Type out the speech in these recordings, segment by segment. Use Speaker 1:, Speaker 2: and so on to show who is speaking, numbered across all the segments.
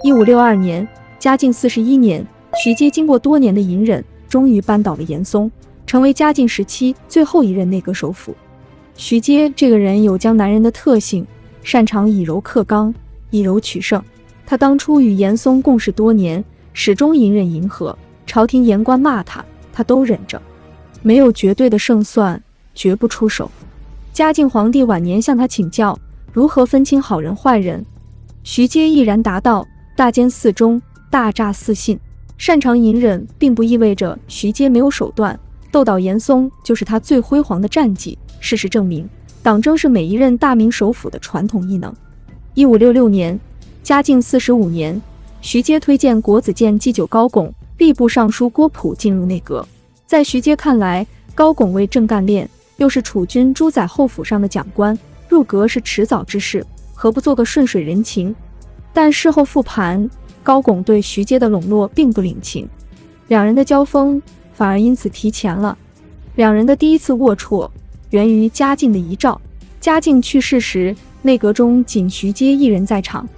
Speaker 1: 1562年，嘉靖41年，徐阶经过多年的隐忍，终于扳倒了严嵩，成为嘉靖时期最后一任内阁首辅。徐阶这个人有江南人的特性，擅长以柔克刚，以柔取胜。他当初与严嵩共事多年，始终隐忍迎合，朝廷言官骂他，他都忍着，没有绝对的胜算，绝不出手。嘉靖皇帝晚年向他请教如何分清好人坏人，徐阶毅然答道：大奸似忠，大诈似信。擅长隐忍并不意味着徐阶没有手段，斗倒严嵩就是他最辉煌的战绩。事实证明，党争是每一任大明首辅的传统异能。1566年，嘉靖45年，徐阶推荐国子监祭酒高拱、吏部尚书郭璞进入内阁。在徐阶看来，高拱为正干练，又是储君朱载后府上的讲官，入阁是迟早之事，何不做个顺水人情？但事后复盘，高拱对徐阶的笼络并不领情，两人的交锋反而因此提前了。两人的第一次龌龊源于嘉靖的遗诏。嘉靖去世时，内阁中仅徐阶一人在场。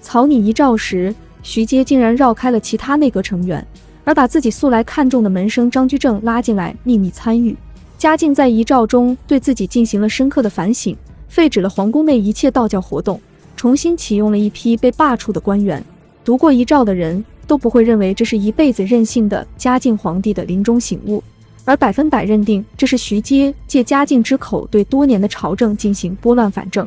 Speaker 1: 草拟遗诏时，徐阶竟然绕开了其他内阁成员，而把自己素来看重的门生张居正拉进来秘密参与。嘉靖在遗诏中对自己进行了深刻的反省，废止了皇宫内一切道教活动，重新启用了一批被罢黜的官员。读过遗诏的人都不会认为这是一辈子任性的嘉靖皇帝的临终醒悟，而100%认定这是徐阶借嘉靖之口对多年的朝政进行拨乱反正。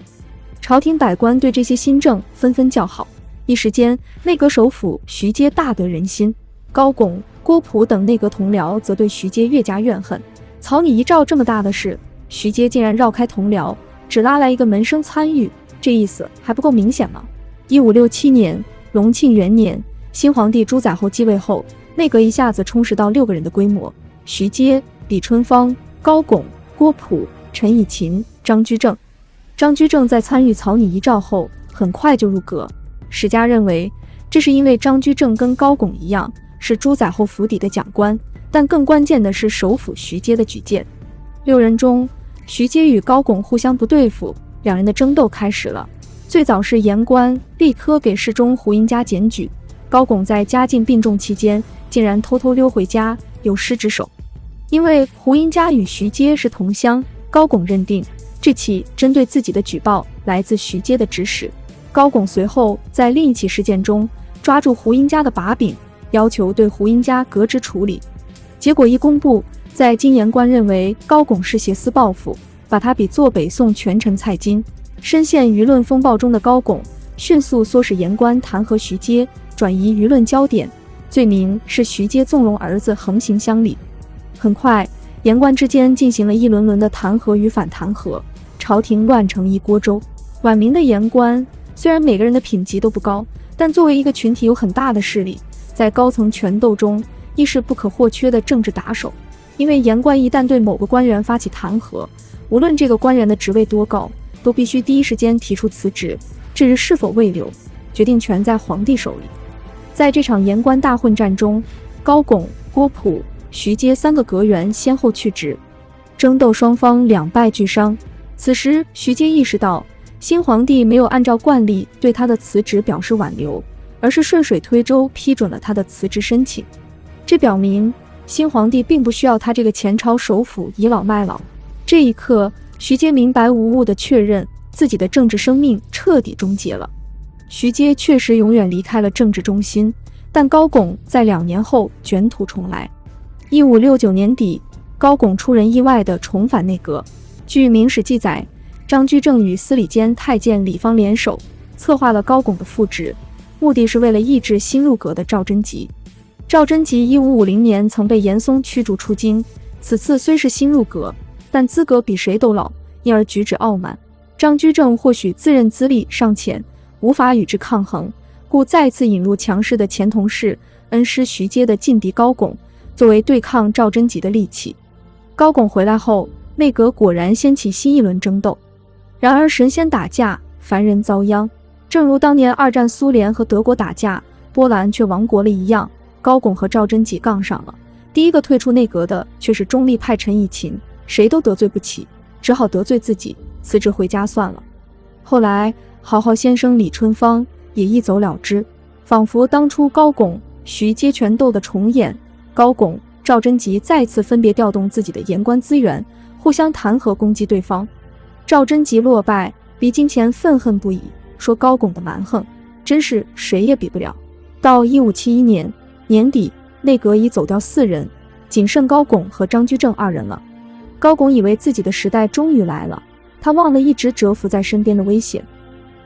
Speaker 1: 朝廷百官对这些新政纷纷叫好，一时间内阁首辅徐阶大得人心。高拱、郭璞等内阁同僚则对徐阶越加怨恨。草拟遗诏这么大的事，徐阶竟然绕开同僚，只拉来一个门生参与，这意思还不够明显吗？1567年，隆庆元年，新皇帝朱载垕继位后，内阁一下子充实到6个人的规模：徐阶、李春芳、高拱、郭璞、陈以勤、张居正。张居正在参与草拟遗诏后，很快就入阁。史家认为，这是因为张居正跟高拱一样，是朱载垕府邸的讲官，但更关键的是首辅徐阶的举荐。6人中，徐阶与高拱互相不对付，两人的争斗开始了。最早是言官立刻给侍中胡英嘉检举，高拱在嘉靖病重期间竟然偷偷溜回家，有失职守。因为胡英嘉与徐阶是同乡，高拱认定这起针对自己的举报来自徐阶的指使。高拱随后在另一起事件中抓住胡英嘉的把柄，要求对胡英嘉革职处理。结果一公布，在京言官认为高拱是挟私报复，把他比作北宋权臣蔡京。深陷舆论风暴中的高拱迅速唆使言官弹劾徐阶，转移舆论焦点，罪名是徐阶纵容儿子横行乡里。很快，言官之间进行了一轮轮的弹劾与反弹劾，朝廷乱成一锅粥。晚明的言官虽然每个人的品级都不高，但作为一个群体有很大的势力，在高层权斗中亦是不可或缺的政治打手。因为言官一旦对某个官员发起弹劾，无论这个官员的职位多高，都必须第一时间提出辞职，至于是否未留，决定权在皇帝手里。在这场言官大混战中，高拱、郭璞、徐阶3个阁员先后去职，争斗双方两败俱伤。此时徐阶意识到，新皇帝没有按照惯例对他的辞职表示挽留，而是顺水推舟批准了他的辞职申请。这表明新皇帝并不需要他这个前朝首辅倚老卖老。这一刻，徐阶明白无误地确认自己的政治生命彻底终结了。徐阶确实永远离开了政治中心，但高拱在2年后卷土重来。1569年底，高拱出人意外地重返内阁。据《明史》记载，张居正与司礼监太监李芳联手，策划了高拱的复职，目的是为了抑制新入阁的赵贞吉。赵贞吉1550年曾被严嵩驱逐出京，此次虽是新入阁，但资格比谁都老，因而举止傲慢。张居正或许自认资历尚浅，无法与之抗衡，故再次引入强势的前同事、恩师徐阶的劲敌高拱，作为对抗赵贞吉的利器。高拱回来后，内阁果然掀起新一轮争斗。然而神仙打架，凡人遭殃。正如当年2战苏联和德国打架，波兰却亡国了一样，高拱和赵贞吉杠上了。第一个退出内阁的却是中立派陈以勤，谁都得罪不起，只好得罪自己，辞职回家算了。后来好好先生李春芳也一走了之。仿佛当初高拱、徐阶权斗的重演。高拱、赵贞吉再次分别调动自己的言官资源，互相弹劾攻击对方。赵贞吉落败，离京前愤恨不已，说高拱的蛮横真是谁也比不了。到1571年年底，内阁已走掉4人，仅剩高拱和张居正2人了。高拱以为自己的时代终于来了，他忘了一直蛰伏在身边的危险。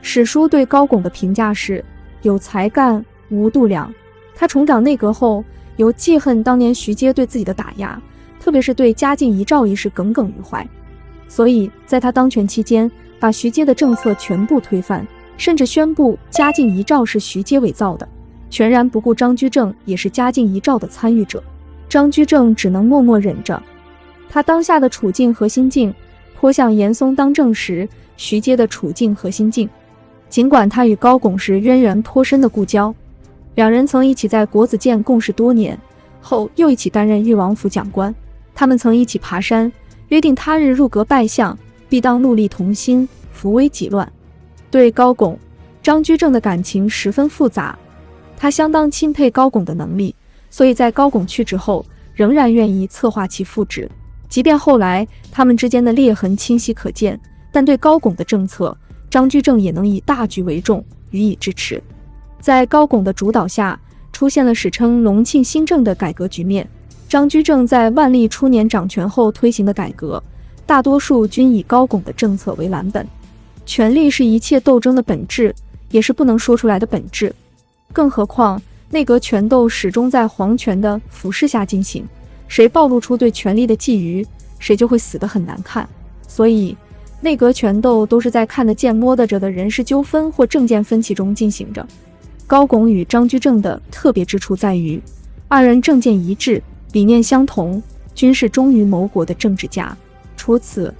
Speaker 1: 史书对高拱的评价是有才干，无度量。他重掌内阁后，由记恨当年徐阶对自己的打压，特别是对嘉靖遗诏一事耿耿于怀，所以在他当权期间，把徐阶的政策全部推翻，甚至宣布嘉靖遗诏是徐阶伪造的，全然不顾张居正也是嘉靖遗诏的参与者。张居正只能默默忍着。他当下的处境和心境颇像严嵩当政时徐阶的处境和心境。尽管他与高拱是渊源颇深的故交，两人曾一起在国子监共事多年，后又一起担任裕王府讲官。他们曾一起爬山，约定他日入阁拜相，必当戮力同心，扶危济乱。对高拱、张居正的感情十分复杂，他相当钦佩高拱的能力，所以在高拱去职后，仍然愿意策划其复职。即便后来他们之间的裂痕清晰可见，但对高拱的政策，张居正也能以大局为重，予以支持。在高拱的主导下，出现了史称隆庆新政的改革局面。张居正在万历初年掌权后推行的改革，大多数均以高拱的政策为蓝本。权力是一切斗争的本质，也是不能说出来的本质。更何况内阁权斗始终在皇权的俯视下进行，谁暴露出对权力的觊觎，谁就会死得很难看。所以内阁权斗都是在看得见摸得着的人事纠纷或政见分歧中进行着。高拱与张居正的特别之处在于，二人政见一致，理念相同，均是忠于谋国的政治家。除此，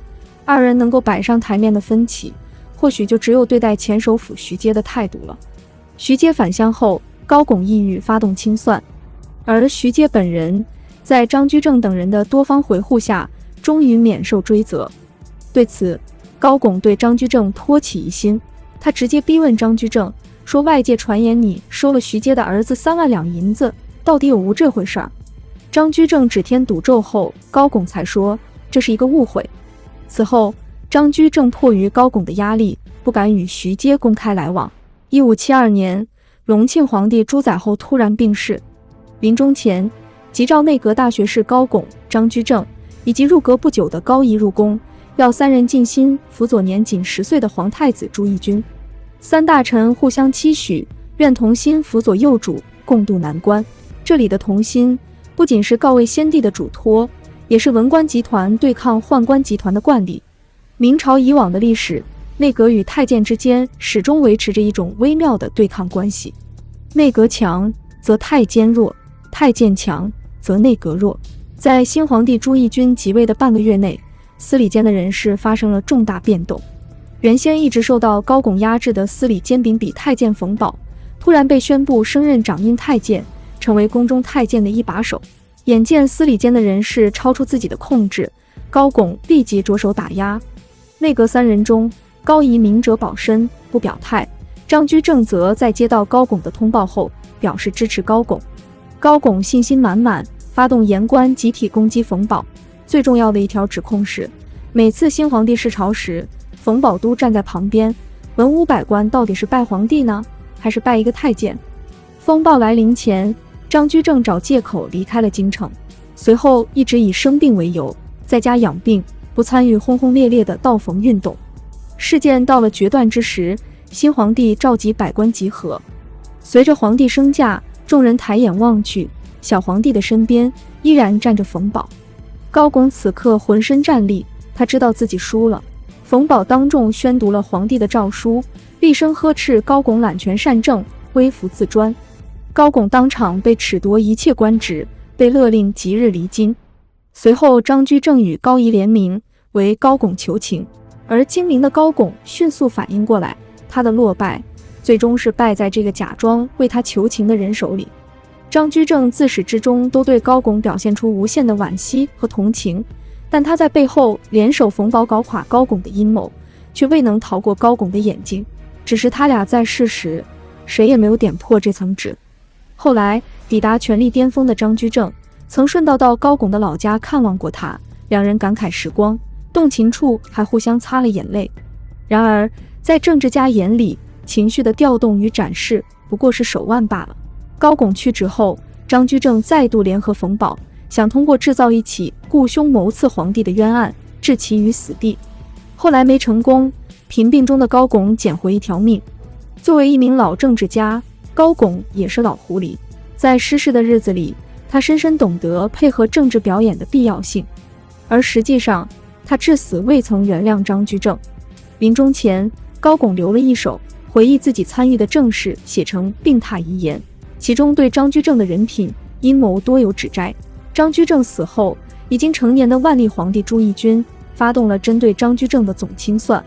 Speaker 1: 二人能够摆上台面的分歧，或许就只有对待前首辅徐阶的态度了。徐阶返乡后，高拱意欲发动清算，而徐阶本人在张居正等人的多方回护下，终于免受追责。对此，高拱对张居正颇起疑心，他直接逼问张居正说，外界传言你收了徐阶的儿子3万两银子，到底有无这回事儿？张居正指天赌咒后，高拱才说这是一个误会。此后，张居正迫于高拱的压力，不敢与徐阶公开来往。1572年，隆庆皇帝朱载垕突然病逝，临终前急召内阁大学士高拱、张居正以及入阁不久的高仪入宫，要3人尽心辅佐年仅10岁的皇太子朱翊钧。3大臣互相期许，愿同心辅佐幼主，共度难关。这里的同心，不仅是告慰先帝的嘱托，也是文官集团对抗宦官集团的惯例。明朝以往的历史，内阁与太监之间始终维持着一种微妙的对抗关系。内阁强则太监弱，太监强则内阁弱。在新皇帝朱翊钧即位的半个月内，司礼监的人事发生了重大变动。原先一直受到高拱压制的司礼监秉笔太监冯保，突然被宣布升任掌印太监，成为宫中太监的一把手。眼见司礼监的人事超出自己的控制，高拱立即着手打压。内阁3人中，高仪明哲保身，不表态；张居正则在接到高拱的通报后，表示支持高拱。高拱信心满满，发动言官集体攻击冯保。最重要的一条指控是，每次新皇帝视朝时，冯保都站在旁边，文武百官到底是拜皇帝呢，还是拜一个太监？风暴来临前，张居正找借口离开了京城，随后一直以生病为由，在家养病，不参与轰轰烈烈的道冯运动。事件到了决断之时，新皇帝召集百官集合。随着皇帝升驾，众人抬眼望去，小皇帝的身边依然站着冯保。高拱此刻浑身战栗，他知道自己输了。冯保当众宣读了皇帝的诏书，厉声呵斥高拱揽权擅政，微服自专。高拱当场被褫夺一切官职，被勒令即日离京。随后张居正与高仪联名为高拱求情，而精明的高拱迅速反应过来，他的落败最终是败在这个假装为他求情的人手里。张居正自始至终都对高拱表现出无限的惋惜和同情，但他在背后联手冯保搞垮高拱的阴谋，却未能逃过高拱的眼睛。只是他俩在世时谁也没有点破这层纸。后来抵达权力巅峰的张居正曾顺道到高拱的老家看望过他，两人感慨时光，动情处还互相擦了眼泪。然而在政治家眼里，情绪的调动与展示不过是手腕罢了。高拱去职后，张居正再度联合冯保，想通过制造一起雇凶谋刺皇帝的冤案，置其于死地。后来没成功，贫病中的高拱捡回一条命。作为一名老政治家，高拱也是老狐狸。在失势的日子里，他深深懂得配合政治表演的必要性，而实际上他至死未曾原谅张居正。临终前，高拱留了一手回忆自己参与的政事，写成病榻遗言，其中对张居正的人品阴谋多有指摘。张居正死后，已经成年的万历皇帝朱翊钧发动了针对张居正的总清算。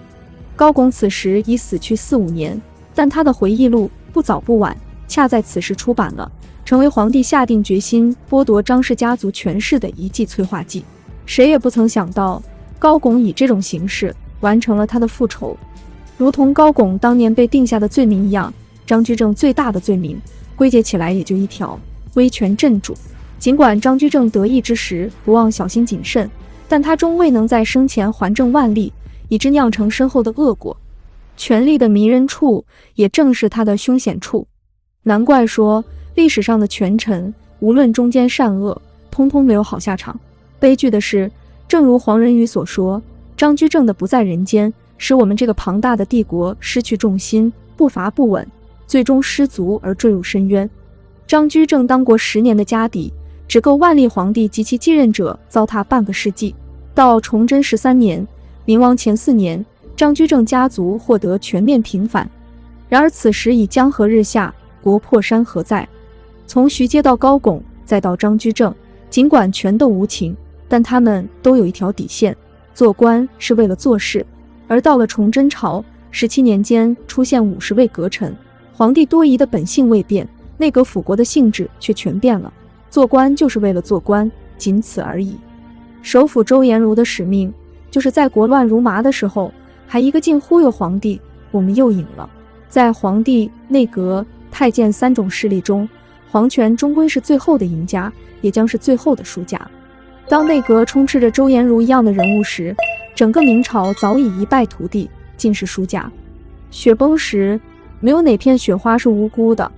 Speaker 1: 高拱此时已死去4、5年，但他的回忆录不早不晚，恰在此时出版了，成为皇帝下定决心剥夺张氏家族权势的一剂催化剂。谁也不曾想到，高拱以这种形式完成了他的复仇。如同高拱当年被定下的罪名一样，张居正最大的罪名归结起来也就一条：威权镇主。尽管张居正得意之时不忘小心谨慎，但他终未能在生前还政万历，以致酿成身后的恶果。权力的迷人处也正是他的凶险处。难怪说历史上的权臣无论中间善恶，通通没有好下场。悲剧的是，正如黄仁宇所说，张居正的不在人间使我们这个庞大的帝国失去重心，步伐不稳，最终失足而坠入深渊。张居正当国10年的家底，只够万历皇帝及其继任者糟蹋半个世纪。到崇祯13年，明亡前4年，张居正家族获得全面平反。然而此时已江河日下，国破山河在。从徐阶到高拱，再到张居正，尽管权斗无情，但他们都有一条底线：做官是为了做事。而到了崇祯朝17年间，出现50位阁臣，皇帝多疑的本性未变，内阁辅国的性质却全变了。做官就是为了做官，仅此而已。首辅周延儒的使命，就是在国乱如麻的时候，还一个劲忽悠皇帝，我们又赢了。在皇帝、内阁、太监3种势力中，皇权终归是最后的赢家，也将是最后的输家。当内阁充斥着周延儒一样的人物时，整个明朝早已一败涂地，尽是输家。雪崩时，没有哪片雪花是无辜的。